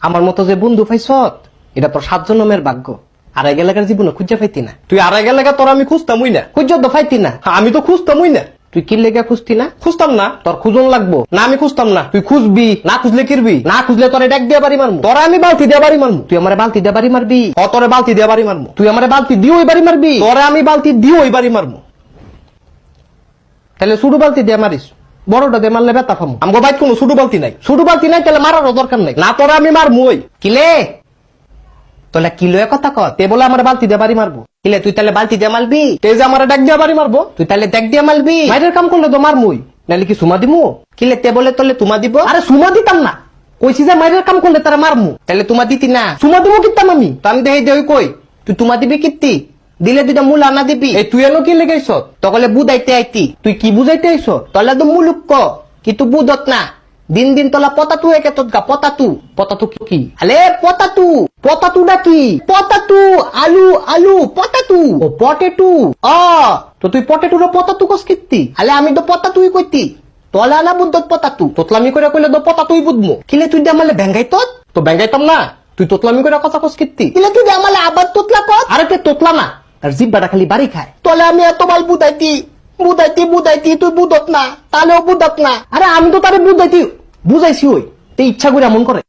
আমার মতো যে বন্ধু পাইছ এটা তোর 7 জন্মের ভাগ্য। আড়াই গেলাকার জীবনে খুঁজে পাইতি না। তুই আড়াই গেলে তোর আমি খুঁজতামই না। খুঁজ তো পাইতি না। আমি তো খুঁজতামই না। তুই কি লেগে খুঁজতি না? খুঁজতাম না। তোর খুঁজন লাগবো না আমি খুঁজতাম না। তুই খুঁজবি, না খুঁজলে কিরবি? না খুঁজলে তোরে ডাক দিয়ে বাড়ি মারমু। তোরা আমি বালতি দিয়ে বাড়ি মারমু। তুই আমার বালতি দিয়ে বাড়ি মারবি? তোরে বালতি দিয়ে বাড়ি মারমু। তুই আমার বালতি দিয়ে ওই বাড়ি মারবি? তোরে আমি বালতি দিয়ে ওই বাড়ি মারমু। তাহলে ছোট বালতি দিয়ে মারিস, বড়টা দিয়ে মারলে ব্যথা পামু। আমগো বাইক কোনো ছোট বালতি নাই। ছোট বালতি নাই তাহলে মারারও দরকার নাই। না তোরা আমি মারমু। ওই কিলে তোলা কিলো কথা কত? তে বলে আমার বালতি দিয়ে বাড়ি মারবো। কিলে তুই তাহলে বালতি দিয়ে মারবি? তে যে আমার ডাক দিয়ে বাড়ি মারবো। তুই তাহলে দেখ দিয়ে মারবি? মাইরের কাম করলে তো মারমুই, নাহলে কি সুমা দিমু? কিলে তে বলে তোলে তুমা দিব? আরে সুমা দিতাম না, কইছি যে মাইরের কাম করলে তারা মারমু। তাহলে তুমা দিতি না? সুমা দিব কিতাম আমি। তো আমি দেই দেই কই তুই তুমা দিবি কিত্তি? দিলে দুইটা মূল আনা দিবি। এই তুই এলো কি লেগেছ? তকলে বুঝাইতে আইতি। তুই কি বুঝাইতে আইছ? তলে তো মুলুক ক কিন্তু বুঝত না। দিন দিন তোলা পতাতু একে তোৎগা পতাতু। পতাতু কি? আলে পতাতু। পতাতুটা কি? পতাতু আলু আলু পতাতু। ও পটেটু। তো তুই পটেটুর পতাতু কস কিত্তি? আলে আমি তো পতাতুই কইতি। তলা না বুদ্ধত পতাতু। তোতলামি করে কইলে তো পতাতুই বুঝমু। কিলে তুই আমালে ভেঙ্গাই তোত? তো ব্যাঙ্গাইতাম না। তুই তোতলামি করে কথা কস কিত্তি? কিলে তুই আমালে আবার তোতলা কত? আরে তে তোতলা না, আর জিব্বাটা খালি বাড়ি খায়। তলে আমি এত মাল বুঝাইতি বুঝাইতি বুঝাইতি তুই বুঝত না, তাহলেও বুঝত না। আরে আমি তো তারে বুঝাইছি ওই তে ইচ্ছা করে এমন করে।